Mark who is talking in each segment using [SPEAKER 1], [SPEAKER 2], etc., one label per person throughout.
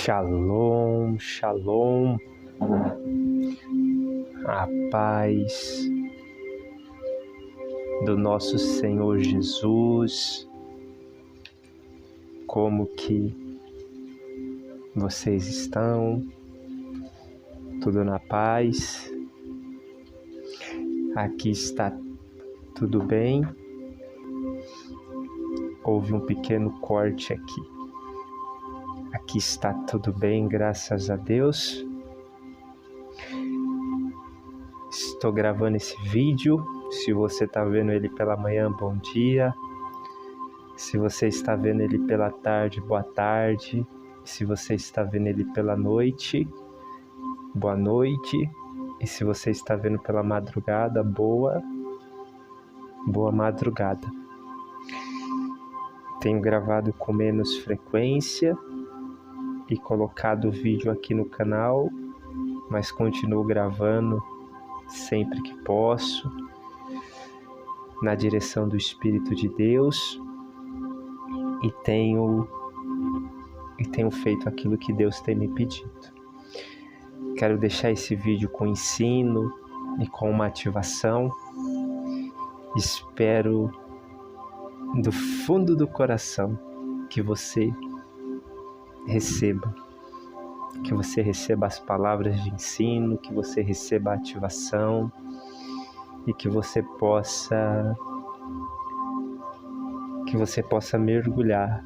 [SPEAKER 1] Shalom, shalom, a paz do nosso Senhor Jesus. Como que vocês estão? Tudo na paz? Aqui está tudo bem? Houve um pequeno corte aqui. Aqui está tudo bem, graças a Deus. Estou gravando esse vídeo. Se você está vendo ele pela manhã, bom dia. Se você está vendo ele pela tarde, boa tarde. Se você está vendo ele pela noite, boa noite. E se você está vendo pela madrugada, boa madrugada. Tenho gravado com menos frequência e colocado o vídeo aqui no canal, mas continuo gravando sempre que posso, na direção do Espírito de Deus, e tenho feito aquilo que Deus tem me pedido. Quero deixar esse vídeo com ensino e com uma ativação. Espero do fundo do coração que você receba as palavras de ensino, que você receba a ativação e que você possa mergulhar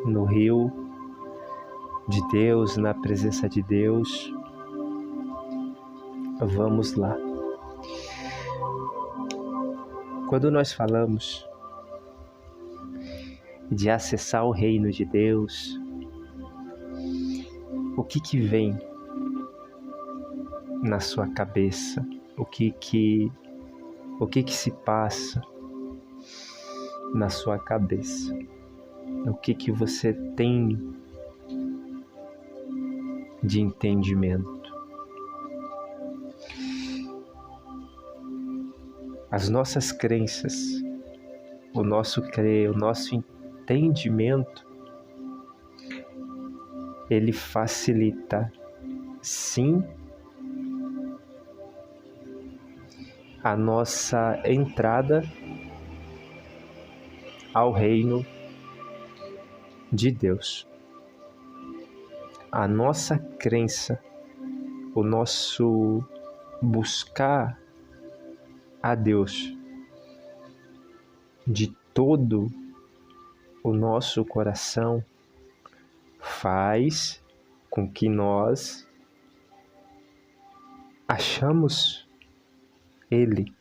[SPEAKER 1] no rio de Deus, na presença de Deus. Vamos lá. Quando nós falamos de acessar o reino de Deus, o que vem na sua cabeça? O que se passa na sua cabeça? O que você tem de entendimento? As nossas crenças, o nosso crer, o nosso entendimento, ele facilita, sim, a nossa entrada ao reino de Deus. A nossa crença, o nosso buscar a Deus de todo o nosso coração faz com que nós achamos Ele.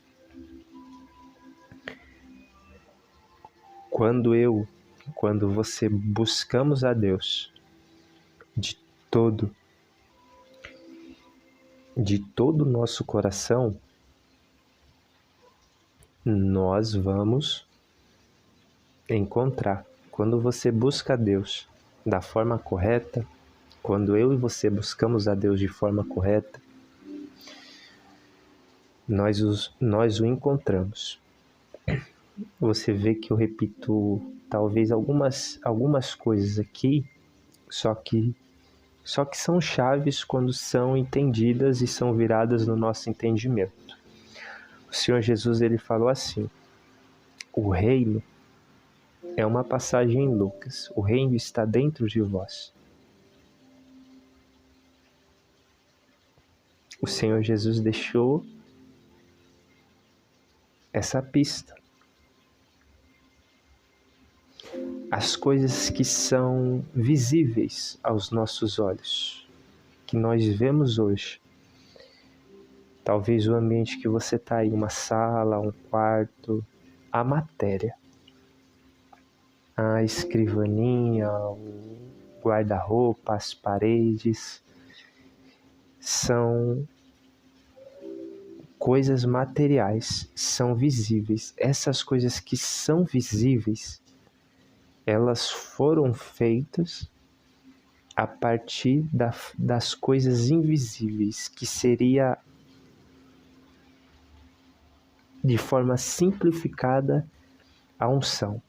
[SPEAKER 1] Quando você buscamos a Deus de todo o nosso coração, nós vamos encontrar. Quando você busca a Deus da forma correta, quando eu e você buscamos a Deus de forma correta, nós o encontramos. Você vê que eu repito talvez algumas coisas aqui, só que são chaves quando são entendidas e são viradas no nosso entendimento. O Senhor Jesus, ele falou assim: o reino é uma passagem em Lucas. O reino está dentro de vós. O Senhor Jesus deixou essa pista. As coisas que são visíveis aos nossos olhos, que nós vemos hoje. Talvez o ambiente que você está aí, uma sala, um quarto, a matéria, a escrivaninha, o guarda-roupa, as paredes, são coisas materiais, são visíveis. Essas coisas que são visíveis, elas foram feitas a partir das coisas invisíveis, que seria, de forma simplificada, a unção.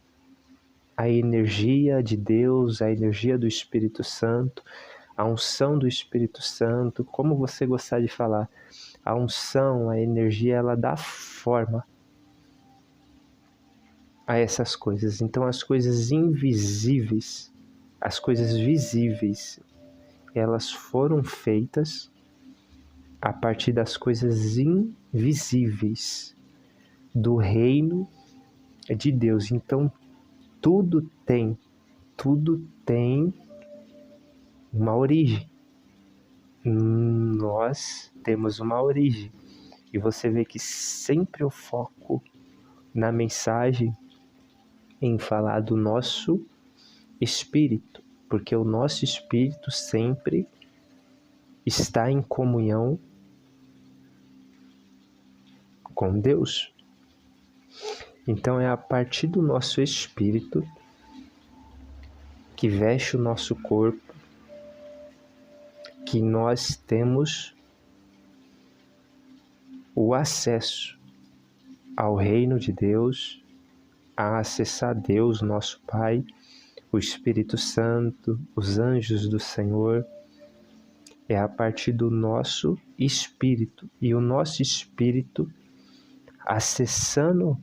[SPEAKER 1] a energia de Deus, a energia do Espírito Santo, a unção do Espírito Santo, como você gostar de falar, a unção, a energia, ela dá forma a essas coisas. Então as coisas invisíveis, as coisas visíveis, elas foram feitas a partir das coisas invisíveis do reino de Deus. Então tudo tem uma origem. Nós temos uma origem. E você vê que sempre eu foco na mensagem em falar do nosso espírito, porque o nosso espírito sempre está em comunhão com Deus. Então é a partir do nosso espírito que veste o nosso corpo que nós temos o acesso ao reino de Deus, a acessar Deus, nosso Pai, o Espírito Santo, os anjos do Senhor. É a partir do nosso espírito. E o nosso espírito, acessando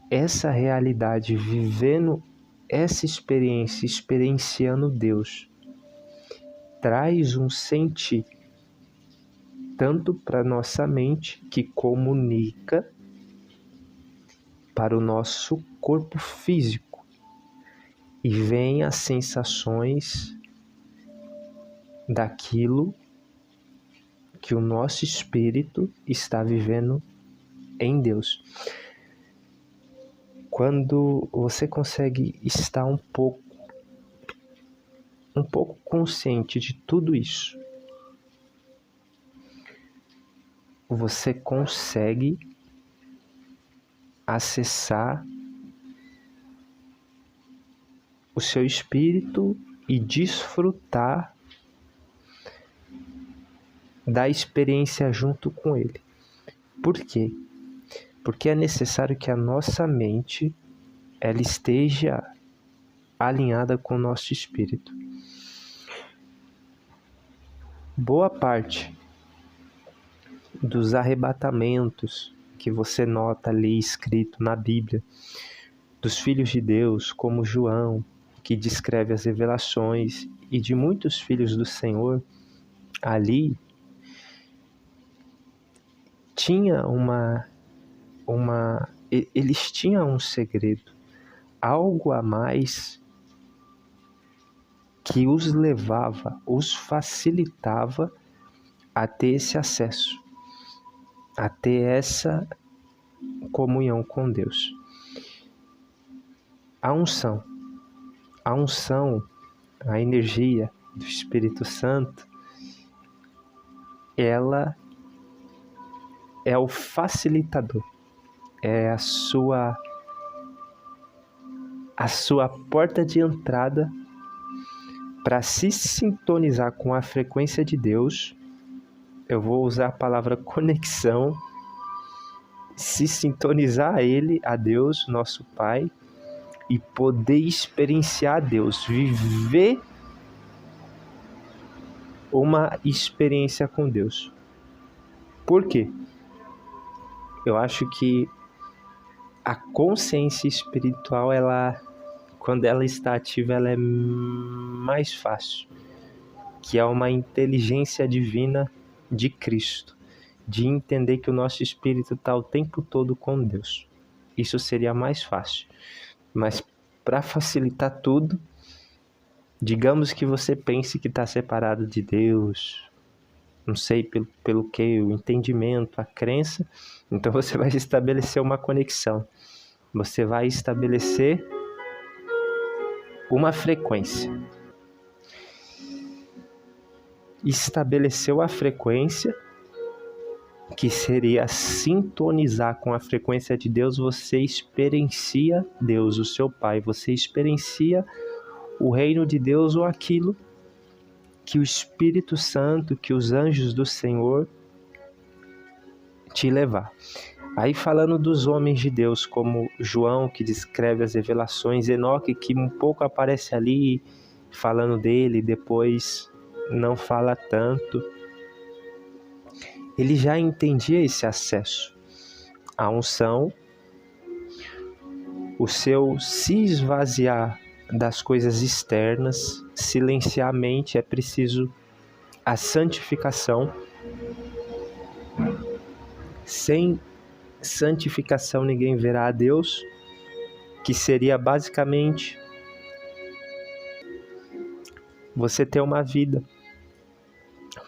[SPEAKER 1] essa realidade, vivendo essa experiência, experienciando Deus, traz um sentir tanto para nossa mente, que comunica para o nosso corpo físico, e vem as sensações daquilo que o nosso espírito está vivendo em Deus. Quando você consegue estar um pouco consciente de tudo isso, você consegue acessar o seu espírito e desfrutar da experiência junto com ele. Por quê? Porque é necessário que a nossa mente ela esteja alinhada com o nosso espírito. Boa parte dos arrebatamentos que você nota ali escrito na Bíblia, dos filhos de Deus, como João, que descreve as revelações, e de muitos filhos do Senhor, ali tinha eles tinham um segredo, algo a mais que os levava, os facilitava a ter esse acesso, a ter essa comunhão com Deus. A unção, a energia do Espírito Santo, ela é o facilitador, é a sua porta de entrada para se sintonizar com a frequência de Deus. Eu vou usar a palavra conexão, se sintonizar a Deus, nosso Pai, e poder experienciar Deus, viver uma experiência com Deus. Por quê? Eu acho que a consciência espiritual, quando ela está ativa, ela é mais fácil, que é uma inteligência divina de Cristo, de entender que o nosso espírito está o tempo todo com Deus. Isso seria mais fácil. Mas para facilitar tudo, digamos que você pense que está separado de Deus, não sei pelo que, o entendimento, a crença, então você vai estabelecer uma conexão. Você vai estabelecer uma frequência. Estabeleceu a frequência, que seria sintonizar com a frequência de Deus, você experiencia Deus, o seu Pai, você experiencia o reino de Deus, ou aquilo que o Espírito Santo, que os anjos do Senhor te levar. Aí falando dos homens de Deus, como João, que descreve as revelações, Enoque, que um pouco aparece ali falando dele, depois não fala tanto. Ele já entendia esse acesso à unção, o seu se esvaziar das coisas externas, silenciar a mente, é preciso a santificação. Sem santificação ninguém verá a Deus, que seria basicamente você ter uma vida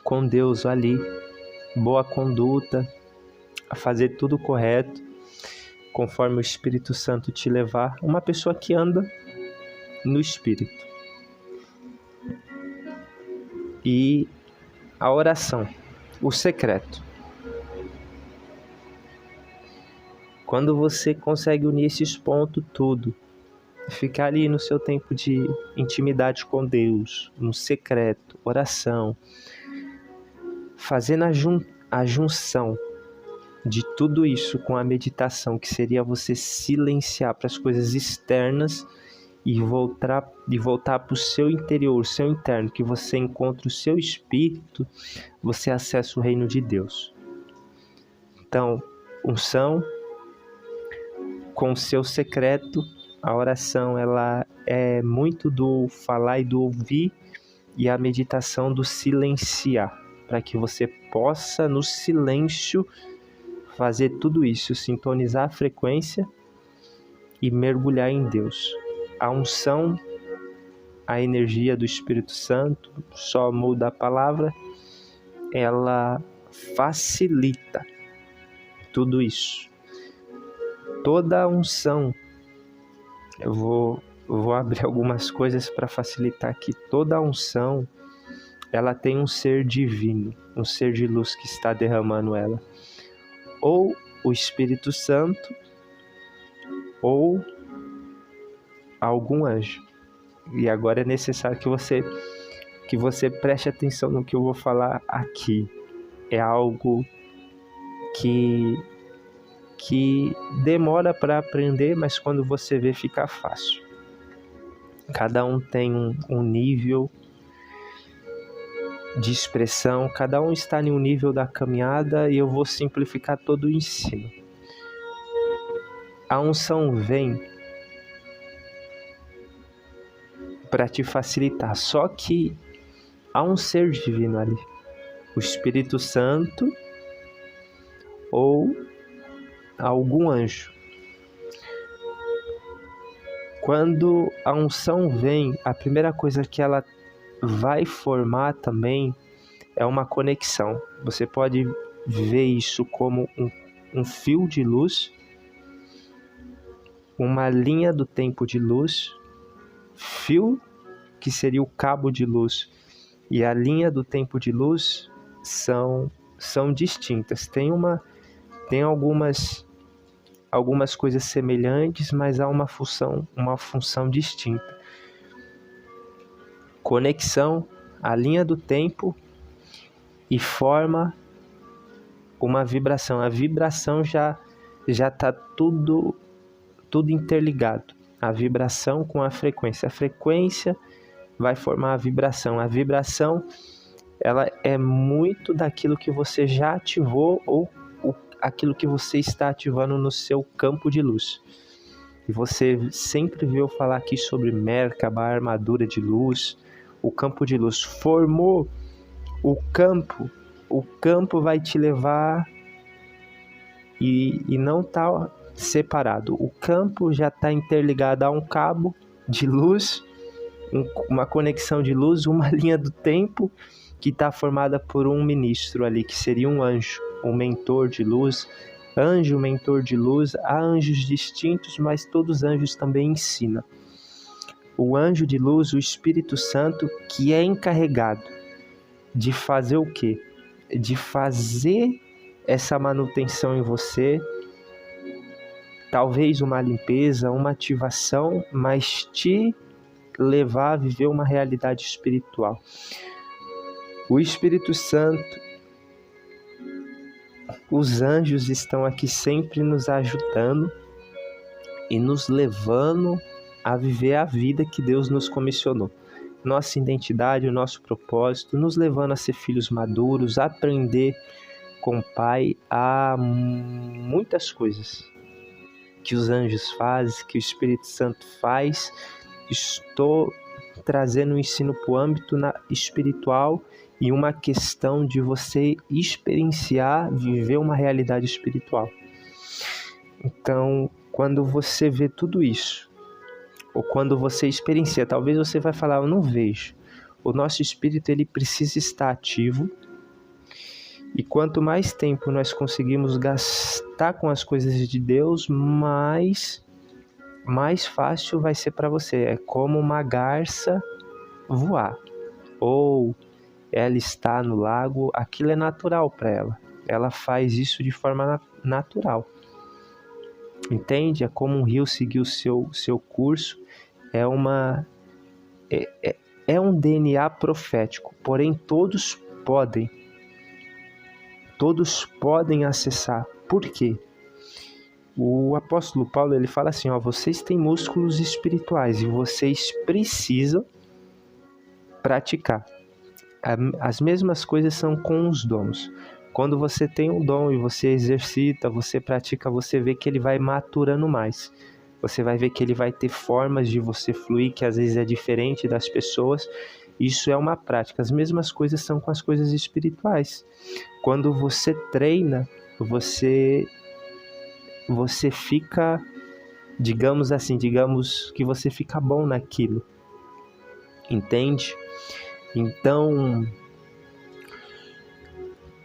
[SPEAKER 1] com Deus ali, boa conduta, a fazer tudo correto, conforme o Espírito Santo te levar, uma pessoa que anda no Espírito. E a oração, o secreto. Quando você consegue unir esses pontos tudo, ficar ali no seu tempo de intimidade com Deus, no secreto, oração, fazendo a junção de tudo isso com a meditação, que seria você silenciar para as coisas externas e voltar para o seu interior, o seu interno, que você encontra o seu espírito, você acessa o reino de Deus. Então, unção com o seu secreto. A oração, ela é muito do falar e do ouvir, e a meditação do silenciar, para que você possa no silêncio fazer tudo isso, sintonizar a frequência e mergulhar em Deus. A unção, a energia do Espírito Santo, só muda a palavra, ela facilita tudo isso. Toda a unção, eu vou abrir algumas coisas para facilitar aqui. Toda a unção, ela tem um ser divino, um ser de luz que está derramando ela. Ou o Espírito Santo, ou algum anjo. E agora é necessário que você preste atenção no que eu vou falar aqui. É algo que demora para aprender, mas quando você vê, fica fácil. Cada um tem um nível de expressão, cada um está em um nível da caminhada, e eu vou simplificar todo o ensino. A unção vem para te facilitar, só que há um ser divino ali, o Espírito Santo ou algum anjo. Quando a unção vem, a primeira coisa que ela vai formar também é uma conexão. Você pode ver isso como um fio de luz, uma linha do tempo de luz, fio que seria o cabo de luz, e a linha do tempo de luz são distintas. Tem algumas coisas semelhantes, mas há uma função distinta. Conexão, a linha do tempo, e forma uma vibração. A vibração já está tudo interligado. A vibração com a frequência. A frequência vai formar a vibração. A vibração, ela é muito daquilo que você já ativou ou aquilo que você está ativando no seu campo de luz. E você sempre viu falar aqui sobre Merkaba, a armadura de luz, o campo de luz. Formou o campo vai te levar e não está separado. O campo já está interligado a um cabo de luz, uma conexão de luz, uma linha do tempo que está formada por um ministro ali, que seria um anjo, um mentor de luz. Anjo, mentor de luz, há anjos distintos, mas todos os anjos também ensinam. O anjo de luz, o Espírito Santo, que é encarregado de fazer o quê? De fazer essa manutenção em você, talvez uma limpeza, uma ativação, mas te levar a viver uma realidade espiritual. O Espírito Santo, os anjos estão aqui sempre nos ajudando e nos levando a viver a vida que Deus nos comissionou. Nossa identidade, o nosso propósito, nos levando a ser filhos maduros, a aprender com o Pai a muitas coisas que os anjos fazem, que o Espírito Santo faz. Estou trazendo um ensino para o âmbito espiritual e uma questão de você experienciar, viver uma realidade espiritual. Então, quando você vê tudo isso, ou quando você experiencia, talvez você vai falar, eu não vejo. O nosso espírito ele precisa estar ativo. E quanto mais tempo nós conseguimos gastar com as coisas de Deus, mais fácil vai ser para você. É como uma garça voar. Ou ela está no lago, aquilo é natural para ela. Ela faz isso de forma natural. Entende? É como um rio seguir o seu curso. É um DNA profético. Porém, todos podem acessar. Por quê? O apóstolo Paulo ele fala assim, vocês têm músculos espirituais e vocês precisam praticar. As mesmas coisas são com os dons. Quando você tem um dom e você exercita, você pratica, você vê que ele vai maturando mais. Você vai ver que ele vai ter formas de você fluir, que às vezes é diferente das pessoas. Isso é uma prática. As mesmas coisas são com as coisas espirituais. Quando você treina, você fica, digamos que você fica bom naquilo. Entende? Então,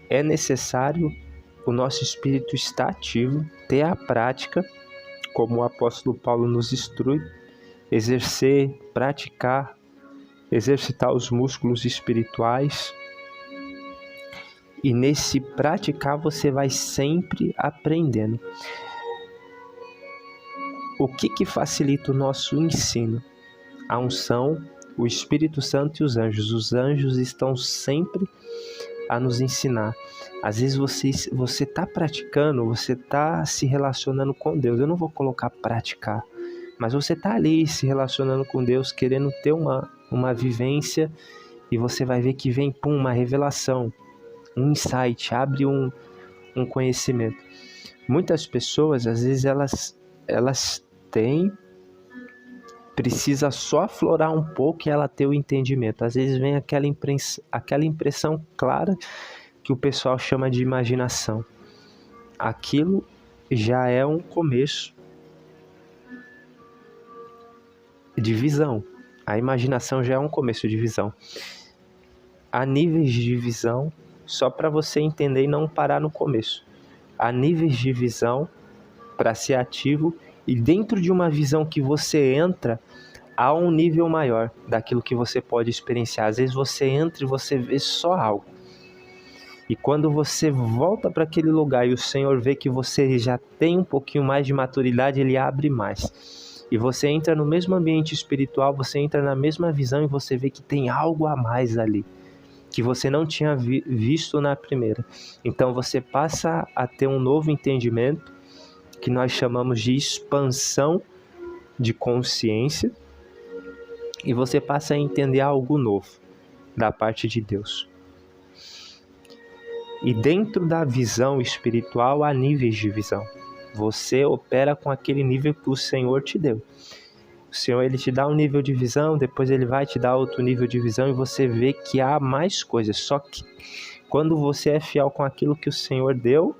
[SPEAKER 1] é necessário o nosso espírito estar ativo, ter a prática, como o apóstolo Paulo nos instrui, exercer, praticar, exercitar os músculos espirituais. E nesse praticar você vai sempre aprendendo. O que facilita o nosso ensino? A unção, o Espírito Santo e os anjos. Os anjos estão sempre a nos ensinar. Às vezes você está praticando, você está se relacionando com Deus. Eu não vou colocar praticar, mas você está ali se relacionando com Deus, querendo ter uma vivência, e você vai ver que vem uma revelação, um insight, abre um conhecimento. Muitas pessoas, às vezes, elas têm, precisa só aflorar um pouco e ela ter o entendimento. Às vezes vem aquela impressão clara que o pessoal chama de imaginação. Aquilo já é um começo de visão. A imaginação já é um começo de visão. Há níveis de visão, só para você entender e não parar no começo. Há níveis de visão para ser ativo, e dentro de uma visão que você entra, há um nível maior daquilo que você pode experienciar. Às vezes você entra e você vê só algo. E quando você volta para aquele lugar e o Senhor vê que você já tem um pouquinho mais de maturidade, Ele abre mais. E você entra no mesmo ambiente espiritual, você entra na mesma visão e você vê que tem algo a mais ali, que você não tinha visto na primeira. Então você passa a ter um novo entendimento, que nós chamamos de expansão de consciência, e você passa a entender algo novo da parte de Deus. E dentro da visão espiritual há níveis de visão. Você opera com aquele nível que o Senhor te deu. O Senhor, Ele te dá um nível de visão, depois Ele vai te dar outro nível de visão, e você vê que há mais coisas. Só que quando você é fiel com aquilo que o Senhor deu,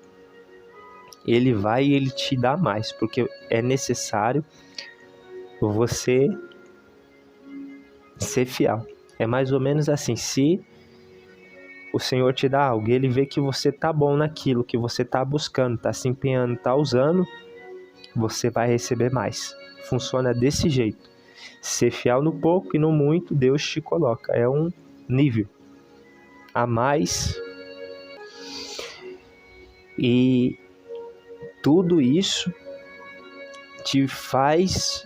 [SPEAKER 1] Ele vai e Ele te dá mais, porque é necessário você ser fiel. É mais ou menos assim, se o Senhor te dá algo, Ele vê que você tá bom naquilo, que você tá buscando, tá se empenhando, tá usando, você vai receber mais. Funciona desse jeito. Ser fiel no pouco e no muito, Deus te coloca. É um nível a mais. E tudo isso te faz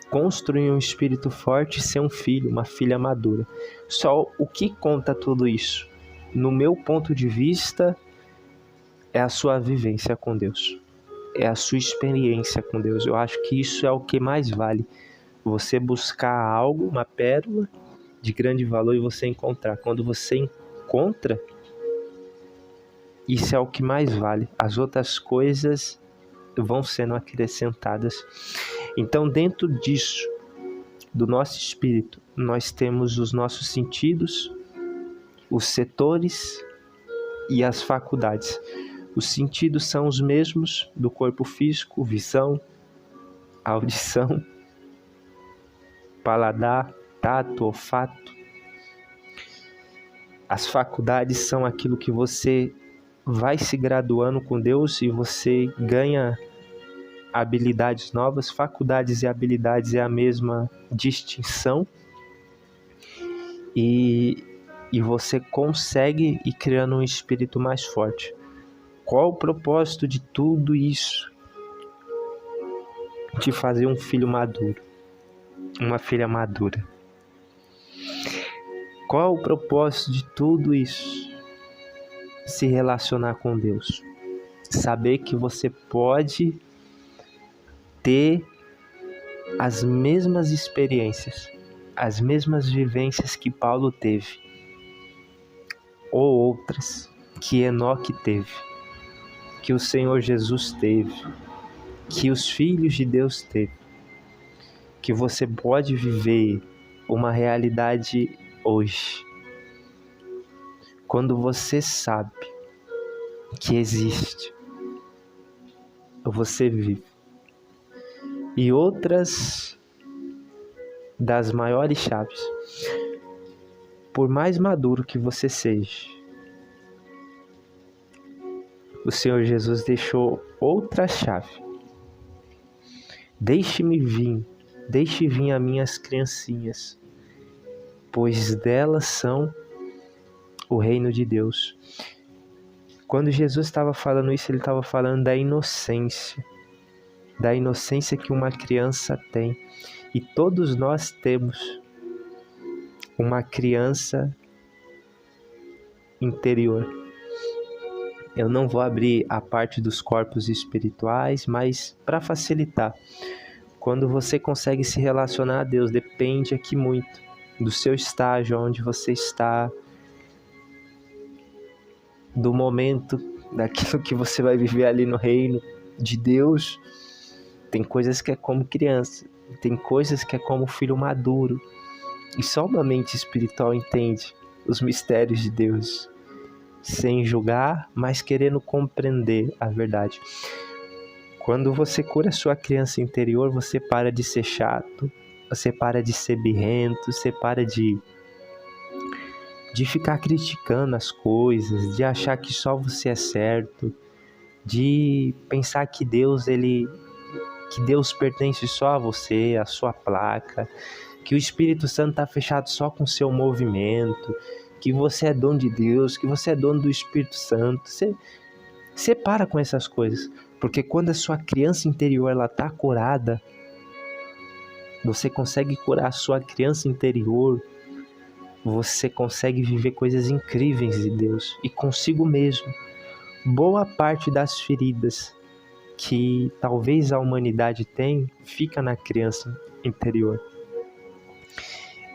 [SPEAKER 1] construir um espírito forte e ser um filho, uma filha madura. Só o que conta tudo isso? No meu ponto de vista, é a sua vivência com Deus, é a sua experiência com Deus. Eu acho que isso é o que mais vale. Você buscar algo, uma pérola de grande valor, e você encontrar. Quando você encontra, isso é o que mais vale. As outras coisas vão sendo acrescentadas. Então, dentro disso, do nosso espírito, nós temos os nossos sentidos, os setores e as faculdades. Os sentidos são os mesmos do corpo físico: visão, audição, paladar, tato, olfato. As faculdades são aquilo que você vai se graduando com Deus e você ganha habilidades novas. Faculdades e habilidades é a mesma distinção, e você consegue ir criando um espírito mais forte. Qual o propósito de tudo isso? De fazer um filho maduro, uma filha madura. Qual o propósito de tudo isso? Se relacionar com Deus. Saber que você pode ter as mesmas experiências, as mesmas vivências que Paulo teve, ou outras que Enoque teve, que o Senhor Jesus teve, que os filhos de Deus teve, que você pode viver uma realidade hoje. Quando você sabe que existe, você vive. E outras das maiores chaves: por mais maduro que você seja, o Senhor Jesus deixou outra chave. Deixe vir as minhas criancinhas, pois delas são o reino de Deus. Quando Jesus estava falando isso, ele estava falando da inocência que uma criança tem. E todos nós temos uma criança interior. Eu não vou abrir a parte dos corpos espirituais, mas para facilitar, quando você consegue se relacionar a Deus, depende aqui muito do seu estágio, onde você está, do momento, daquilo que você vai viver ali no reino de Deus. Tem coisas que é como criança, tem coisas que é como filho maduro, e só uma mente espiritual entende os mistérios de Deus, sem julgar, mas querendo compreender a verdade. Quando você cura a sua criança interior, você para de ser chato, você para de ser birrento, você para de ficar criticando as coisas, de achar que só você é certo, de pensar que Deus pertence só a você, a sua placa, que o Espírito Santo está fechado só com o seu movimento, que você é dono de Deus, que você é dono do Espírito Santo. Você para com essas coisas, porque quando a sua criança interior está curada, você consegue curar a sua criança interior, você consegue viver coisas incríveis de Deus e consigo mesmo. Boa parte das feridas que talvez a humanidade tem, fica na criança interior.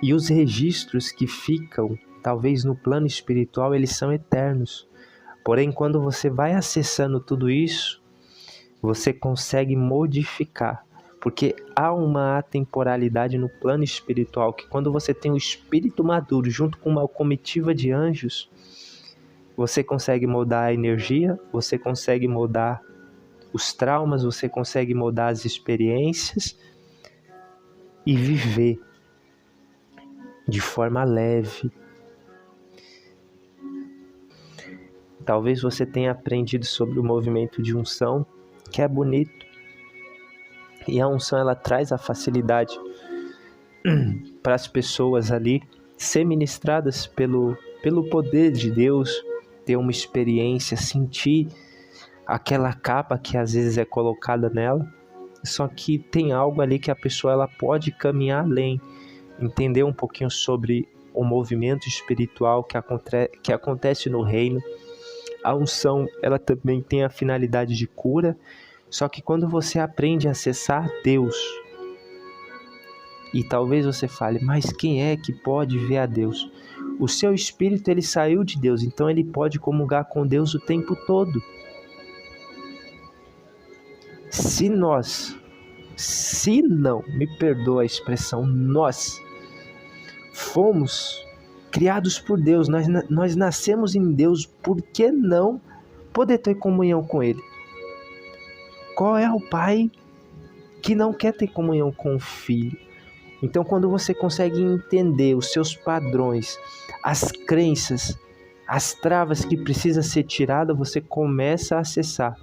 [SPEAKER 1] E os registros que ficam, talvez no plano espiritual, eles são eternos. Porém, quando você vai acessando tudo isso, você consegue modificar. Porque há uma atemporalidade no plano espiritual, que quando você tem o espírito maduro junto com uma comitiva de anjos, você consegue mudar a energia, você consegue mudar os traumas, você consegue mudar as experiências e viver de forma leve. Talvez você tenha aprendido sobre o movimento de unção, que é bonito. E a unção, ela traz a facilidade para as pessoas ali ser ministradas pelo poder de Deus, ter uma experiência, sentir aquela capa que às vezes é colocada nela. Só que tem algo ali que a pessoa ela pode caminhar além, entender um pouquinho sobre o movimento espiritual que acontece no reino, A unção, ela também tem a finalidade de cura, só que quando você aprende a acessar Deus, e talvez você fale, mas quem é que pode ver a Deus? O seu espírito, ele saiu de Deus, então ele pode comungar com Deus o tempo todo. Se não, me perdoa a expressão, nós fomos criados por Deus, nós nascemos em Deus, por que não poder ter comunhão com Ele? Qual é o pai que não quer ter comunhão com o filho? Então, quando você consegue entender os seus padrões, as crenças, as travas que precisam ser tiradas, você começa a acessar.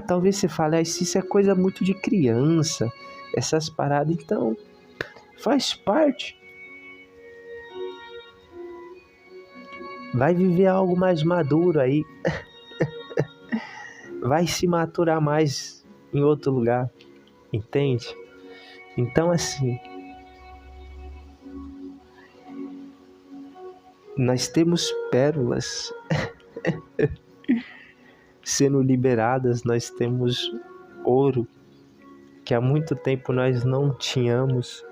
[SPEAKER 1] Talvez você fale, isso é coisa muito de criança, essas paradas. Então, faz parte. Vai viver algo mais maduro aí. Vai se maturar mais em outro lugar. Entende? Então, assim, nós temos pérolas sendo liberadas, nós temos ouro que há muito tempo nós não tínhamos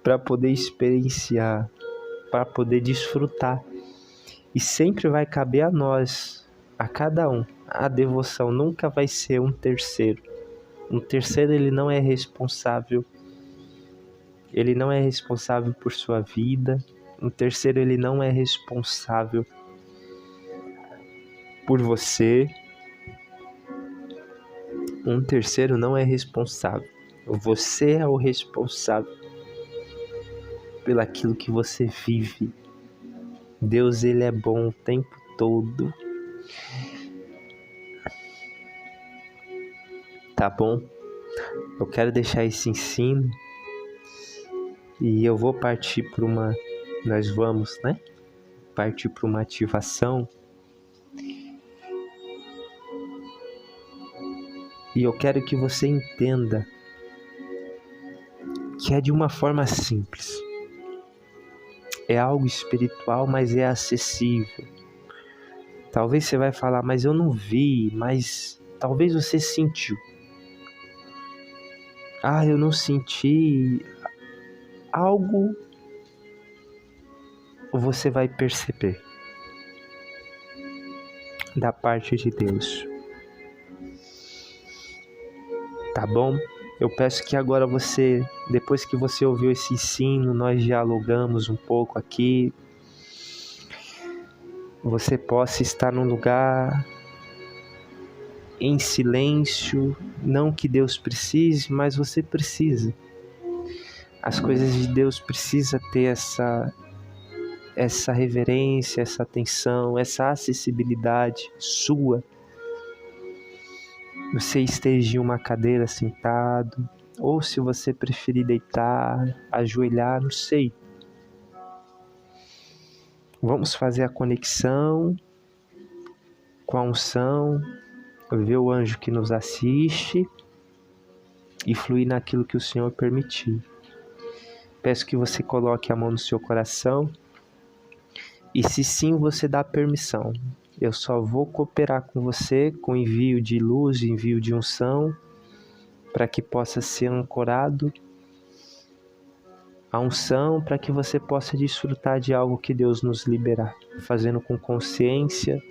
[SPEAKER 1] para poder experienciar, para poder desfrutar. E sempre vai caber a nós, a cada um. A devoção nunca vai ser um terceiro. Um terceiro, ele não é responsável. Ele não é responsável por sua vida. Um terceiro, ele não é responsável por você. Um terceiro não é responsável. Você é o responsável pelaquilo que você vive. Deus, ele é bom o tempo todo. Tá bom? Eu quero deixar esse ensino e eu vou partir para nós vamos, partir para uma ativação. E eu quero que você entenda que é de uma forma simples. É algo espiritual, mas é acessível. Talvez você vai falar, mas eu não vi, mas talvez você sentiu. Eu não senti. Algo você vai perceber da parte de Deus. Tá bom? Eu peço que agora você, depois que você ouviu esse ensino, nós dialogamos um pouco aqui, você possa estar num lugar em silêncio, não que Deus precise, mas você precisa. As coisas de Deus precisam ter essa reverência, essa atenção, essa acessibilidade sua. Você esteja em uma cadeira sentado, ou se você preferir deitar, ajoelhar, não sei. Vamos fazer a conexão com a unção, ver o anjo que nos assiste e fluir naquilo que o Senhor permitir. Peço que você coloque a mão no seu coração e, se sim, você dá permissão. Eu só vou cooperar com você com envio de luz, envio de unção, para que possa ser ancorado a unção, para que você possa desfrutar de algo que Deus nos liberar, fazendo com consciência.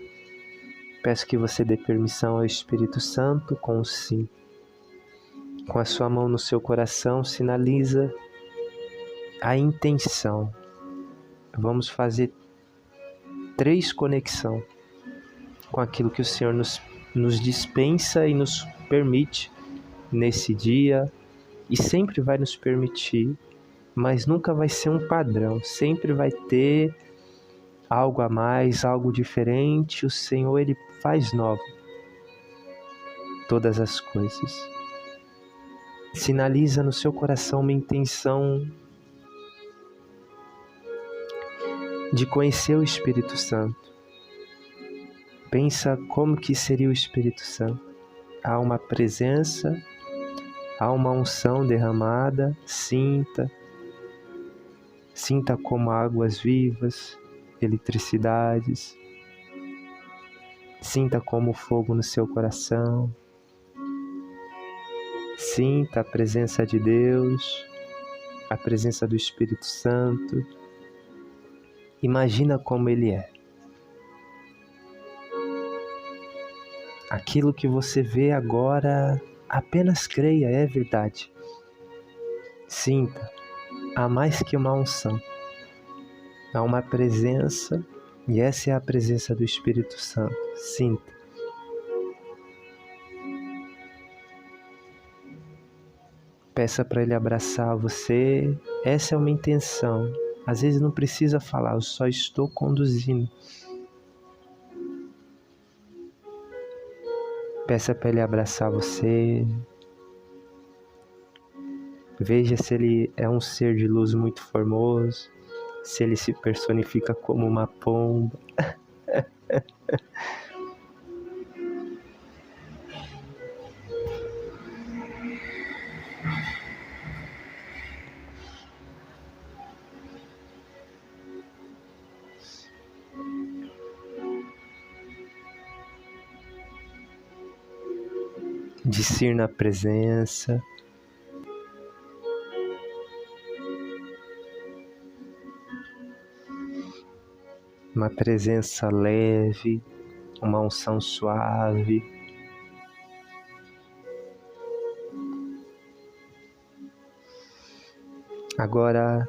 [SPEAKER 1] Peço que você dê permissão ao Espírito Santo com o sim. Com a sua mão no seu coração, sinaliza a intenção. Vamos fazer 3 conexões com aquilo que o Senhor nos dispensa e nos permite nesse dia, e sempre vai nos permitir, mas nunca vai ser um padrão, sempre vai ter algo a mais, algo diferente. O Senhor, ele faz novo todas as coisas. Sinaliza no seu coração uma intenção de conhecer o Espírito Santo. Pensa como que seria o Espírito Santo. Há uma presença, há uma unção derramada. Sinta Sinta como águas vivas, eletricidades. Sinta como fogo no seu coração. Sinta a presença de Deus, a presença do Espírito Santo. Imagina como Ele é. Aquilo que você vê agora, apenas creia, é verdade. Sinta, há mais que uma unção. Há uma presença, e essa é a presença do Espírito Santo. Sinta. Peça para Ele abraçar você. Essa é uma intenção. Às vezes não precisa falar, eu só estou conduzindo. Peça para Ele abraçar você. Veja se Ele é um ser de luz muito formoso, se Ele se personifica como uma pomba. Discirna a presença. Uma presença leve, uma unção suave. Agora,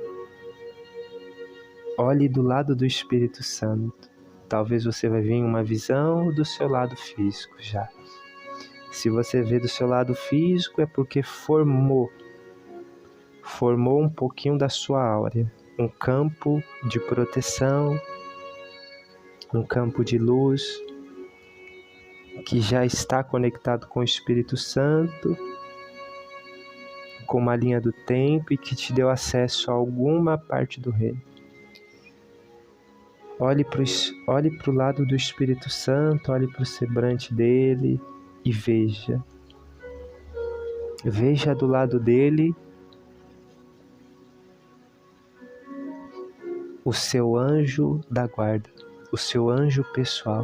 [SPEAKER 1] olhe do lado do Espírito Santo. Talvez você vai ver uma visão do seu lado físico já. Se você vê do seu lado físico é porque formou um pouquinho da sua áurea, um campo de proteção, um campo de luz que já está conectado com o Espírito Santo, com uma linha do tempo e que te deu acesso a alguma parte do reino. Olhe para o lado do Espírito Santo, olhe para o semblante dele e veja. Veja do lado dele o seu anjo da guarda, o seu anjo pessoal.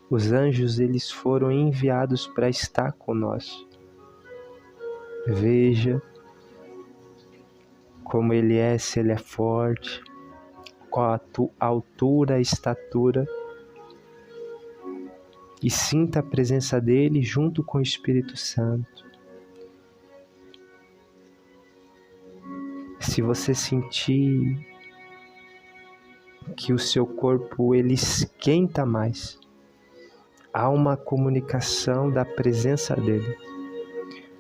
[SPEAKER 1] Os anjos, eles foram enviados para estar conosco. Veja como ele é, se ele é forte, qual a altura, a estatura, e sinta a presença dele junto com o Espírito Santo. Se você sentir que o seu corpo ele esquenta mais, há uma comunicação da presença dele.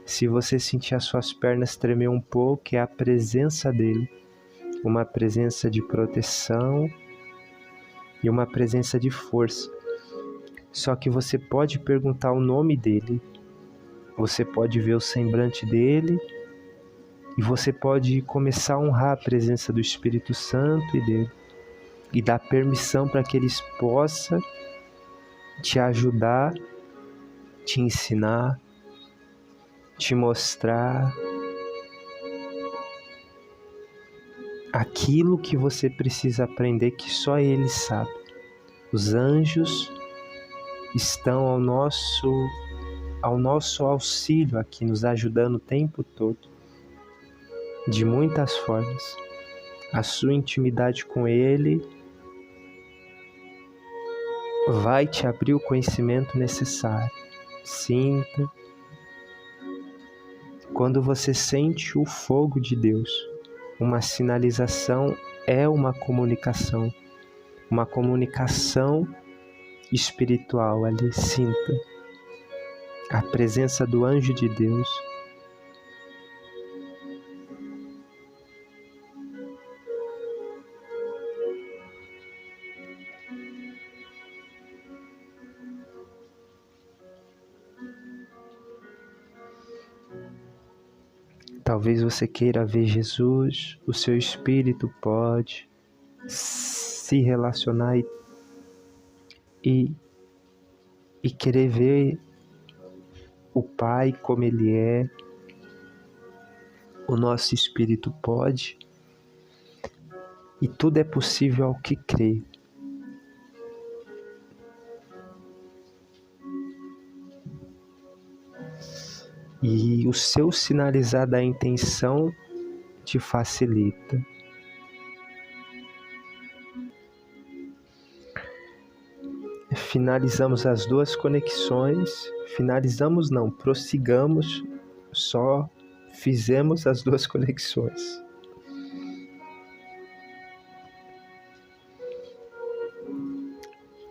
[SPEAKER 1] Se você sentir as suas pernas tremer um pouco, é a presença dele. Uma presença de proteção e uma presença de força. Só que você pode perguntar o nome dele, você pode ver o semblante dele e você pode começar a honrar a presença do Espírito Santo e dele e dar permissão para que eles possam te ajudar, te ensinar, te mostrar aquilo que você precisa aprender que só ele sabe. Os anjos estão ao nosso auxílio aqui, nos ajudando o tempo todo, de muitas formas. A sua intimidade com ele vai te abrir o conhecimento necessário. Sinta. Quando você sente o fogo de Deus, uma sinalização é uma comunicação espiritual ali. Sinta a presença do anjo de Deus. Talvez você queira ver Jesus, o seu espírito pode se relacionar e querer ver o Pai como Ele é. O nosso espírito pode, E tudo é possível ao que crê. E o seu sinalizar da intenção te facilita. Finalizamos as duas conexões. Finalizamos não, prossigamos, só fizemos as duas conexões.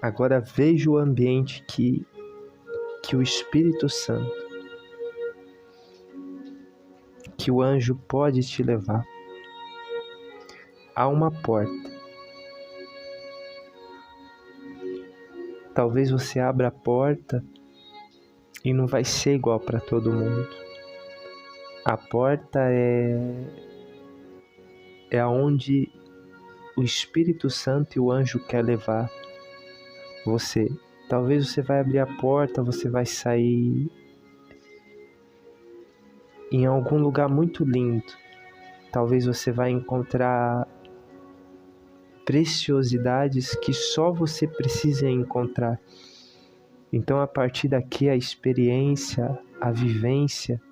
[SPEAKER 1] Agora veja o ambiente que o Espírito Santo, que o anjo pode te levar. Há uma porta. Talvez você abra a porta e não vai ser igual para todo mundo. A porta é aonde o Espírito Santo e o anjo quer levar você. Talvez você vai abrir a porta, você vai sair em algum lugar muito lindo. Talvez você vai encontrar preciosidades que só você precisa encontrar. Então, a partir daqui, a experiência, a vivência,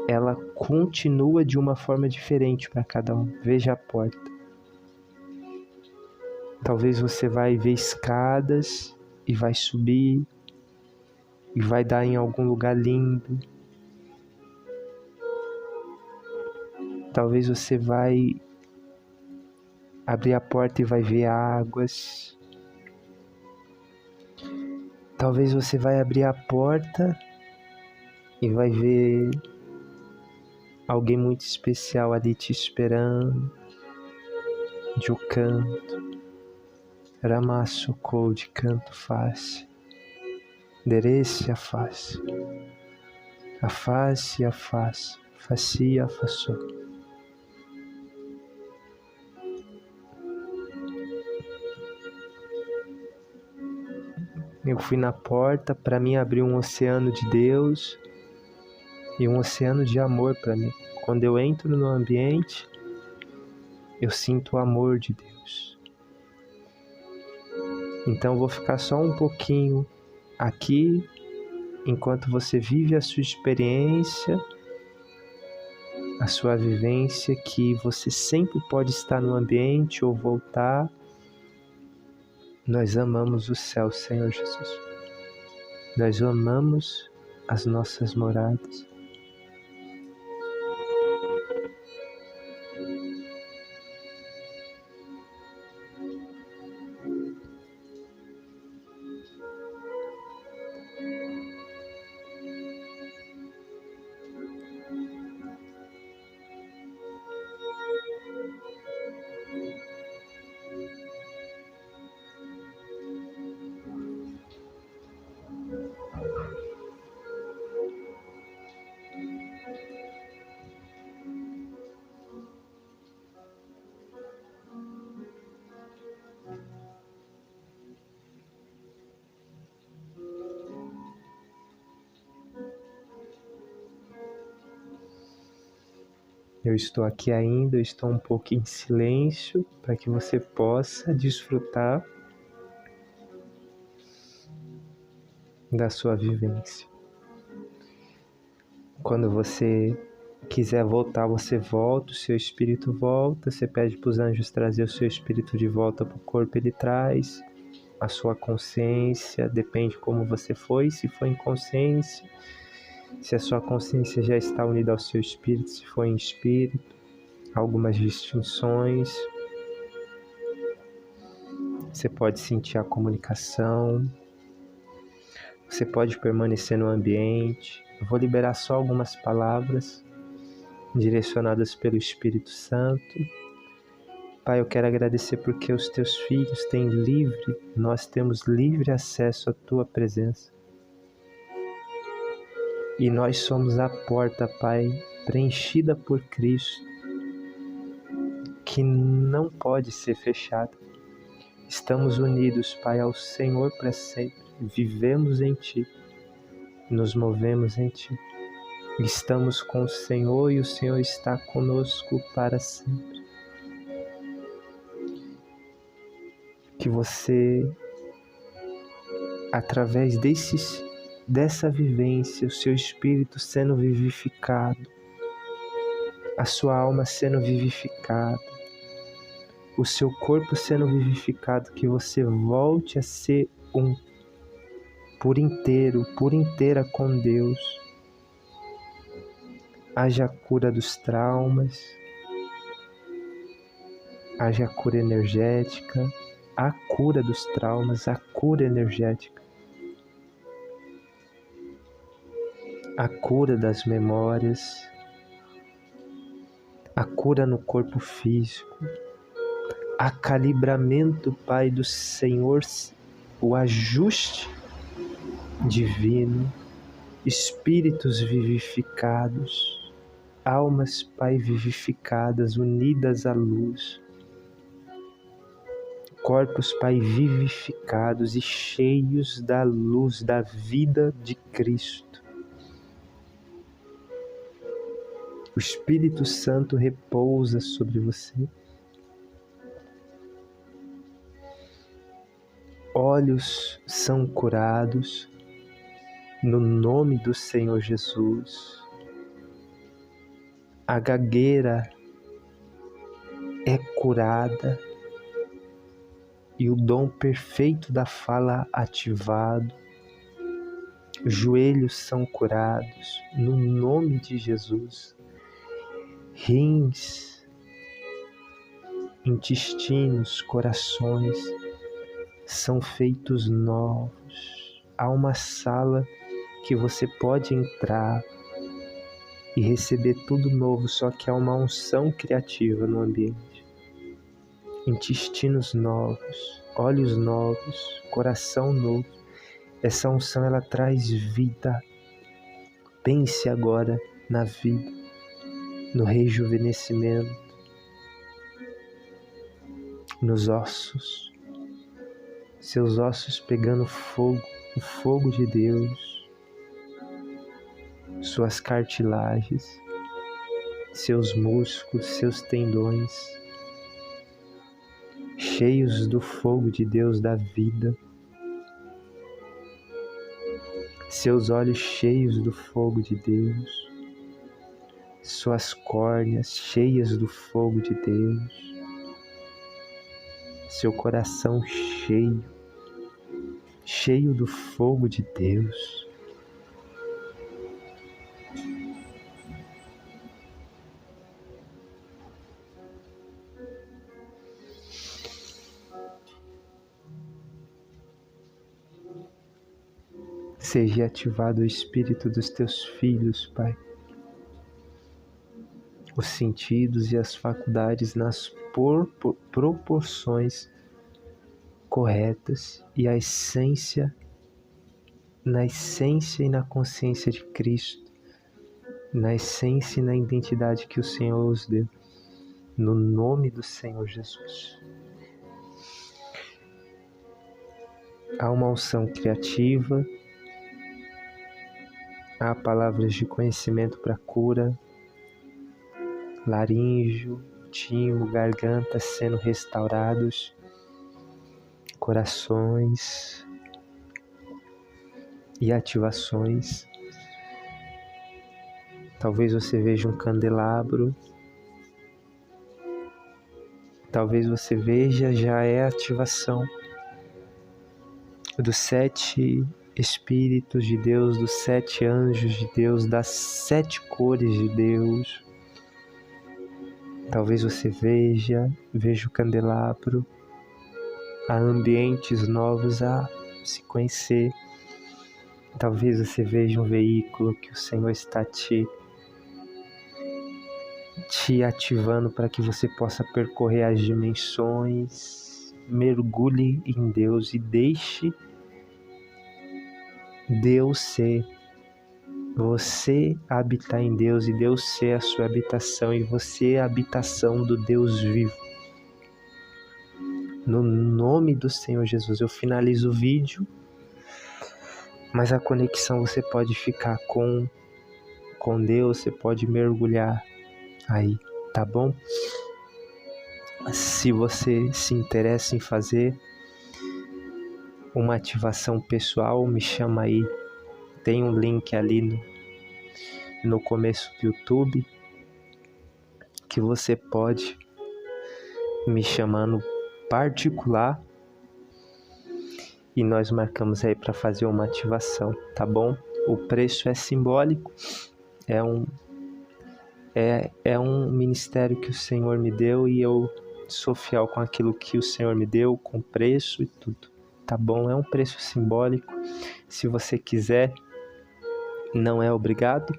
[SPEAKER 1] ela continua de uma forma diferente para cada um. Veja a porta. Talvez você vai ver escadas e vai subir e vai dar em algum lugar lindo. Talvez você vai abrir a porta e vai ver águas. Talvez você vai abrir a porta e vai ver alguém muito especial ali te esperando. De o canto. Ramaço de canto face. Derece a face. A face, a face. Facia, façou. Eu fui na porta, para mim abriu um oceano de Deus e um oceano de amor para mim. Quando eu entro no ambiente, eu sinto o amor de Deus. Então eu vou ficar só um pouquinho aqui, enquanto você vive a sua experiência, a sua vivência, que você sempre pode estar no ambiente ou voltar. Nós amamos o céu, Senhor Jesus. Nós amamos as nossas moradas. Eu estou aqui ainda, eu estou um pouco em silêncio para que você possa desfrutar da sua vivência. Quando você quiser voltar, você volta, o seu espírito volta, você pede para os anjos trazer o seu espírito de volta para o corpo, ele traz. A sua consciência, depende como você foi, se foi em consciência, se a sua consciência já está unida ao seu espírito, se foi em espírito, algumas distinções. Você pode sentir a comunicação, você pode permanecer no ambiente. Eu vou liberar só algumas palavras direcionadas pelo Espírito Santo. Pai, eu quero agradecer porque os teus filhos têm nós temos livre acesso à tua presença. E nós somos a porta, Pai, preenchida por Cristo, que não pode ser fechada. Estamos unidos, Pai, ao Senhor para sempre. Vivemos em Ti, nos movemos em Ti. Estamos com o Senhor e o Senhor está conosco para sempre. Que você, através dessa vivência, o seu espírito sendo vivificado, a sua alma sendo vivificada, o seu corpo sendo vivificado, que você volte a ser por inteira com Deus. Haja a cura dos traumas, haja a cura energética, a cura dos traumas, a cura energética, a cura das memórias, a cura no corpo físico, acalibramento, Pai do Senhor, o ajuste divino, espíritos vivificados, almas, Pai, vivificadas, unidas à luz, corpos, Pai, vivificados e cheios da luz, da vida de Cristo. O Espírito Santo repousa sobre você. Olhos são curados no nome do Senhor Jesus. A gagueira é curada e o dom perfeito da fala ativado. Joelhos são curados no nome de Jesus. Rins, intestinos, corações são feitos novos. Há uma sala que você pode entrar e receber tudo novo, só que há uma unção criativa no ambiente. Intestinos novos, olhos novos, coração novo. Essa unção, ela traz vida. Pense agora na vida, no rejuvenescimento, nos ossos, seus ossos pegando fogo, o fogo de Deus, suas cartilagens, seus músculos, seus tendões, cheios do fogo de Deus, da vida, seus olhos cheios do fogo de Deus, suas córneas cheias do fogo de Deus, seu coração cheio do fogo de Deus. Seja ativado o espírito dos teus filhos, Pai. Os sentidos e as faculdades nas proporções corretas e a essência, na essência e na consciência de Cristo, na essência e na identidade que o Senhor os deu, no nome do Senhor Jesus. Há uma unção criativa, há palavras de conhecimento para cura, laríngeo, timo, garganta sendo restaurados, corações e ativações. Talvez você veja um candelabro, talvez você veja, já é a ativação dos 7 Espíritos de Deus, dos 7 anjos de Deus, das 7 cores de Deus. Talvez você veja o candelabro, há ambientes novos a se conhecer. Talvez você veja um veículo que o Senhor está te ativando para que você possa percorrer as dimensões. Mergulhe em Deus e deixe Deus ser. Você habitar em Deus e Deus ser a sua habitação e você a habitação do Deus vivo. No nome do Senhor Jesus, eu finalizo o vídeo, mas a conexão você pode ficar com com Deus, você pode mergulhar aí, tá bom? Se você se interessa em fazer uma ativação pessoal, me chama aí. Tem um link ali no começo do YouTube que você pode me chamar no particular e nós marcamos aí para fazer uma ativação, tá bom? O preço é simbólico, é um ministério que o Senhor me deu e eu sou fiel com aquilo que o Senhor me deu, com preço e tudo, tá bom? É um preço simbólico. Se você quiser, não é obrigado,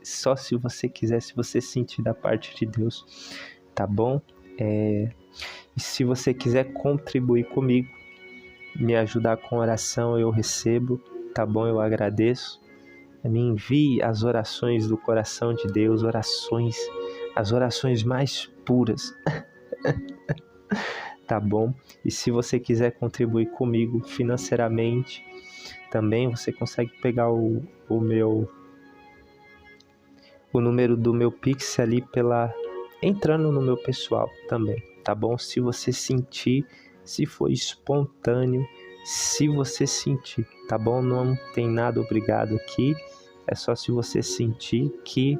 [SPEAKER 1] só se você quiser, se você sentir da parte de Deus, tá bom? E se você quiser contribuir comigo, me ajudar com oração, eu recebo, tá bom? Eu agradeço. Me envie as orações do coração de Deus, as orações mais puras, tá bom? E se você quiser contribuir comigo financeiramente, também você consegue pegar o número do meu Pix ali entrando no meu pessoal também, tá bom? Se você sentir, se for espontâneo, se você sentir, tá bom? Não tem nada obrigado aqui, é só se você sentir que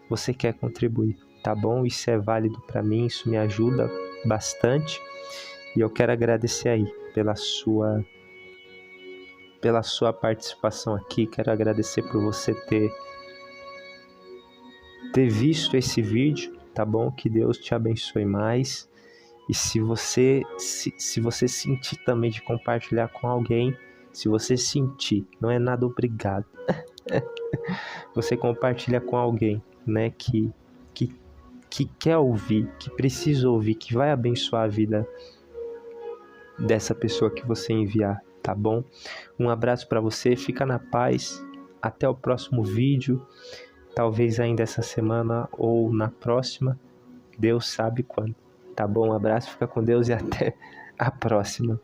[SPEAKER 1] você quer contribuir, tá bom? Isso é válido para mim, isso me ajuda bastante e eu quero agradecer aí pela sua participação aqui, quero agradecer por você ter visto esse vídeo, tá bom? Que Deus te abençoe mais. E se você sentir também de compartilhar com alguém, se você sentir, não é nada obrigado. Você compartilha com alguém, né, que quer ouvir, que precisa ouvir, que vai abençoar a vida dessa pessoa que você enviar, tá bom? Um abraço para você, fica na paz, até o próximo vídeo, talvez ainda essa semana ou na próxima, Deus sabe quando, tá bom? Um abraço, fica com Deus e até a próxima.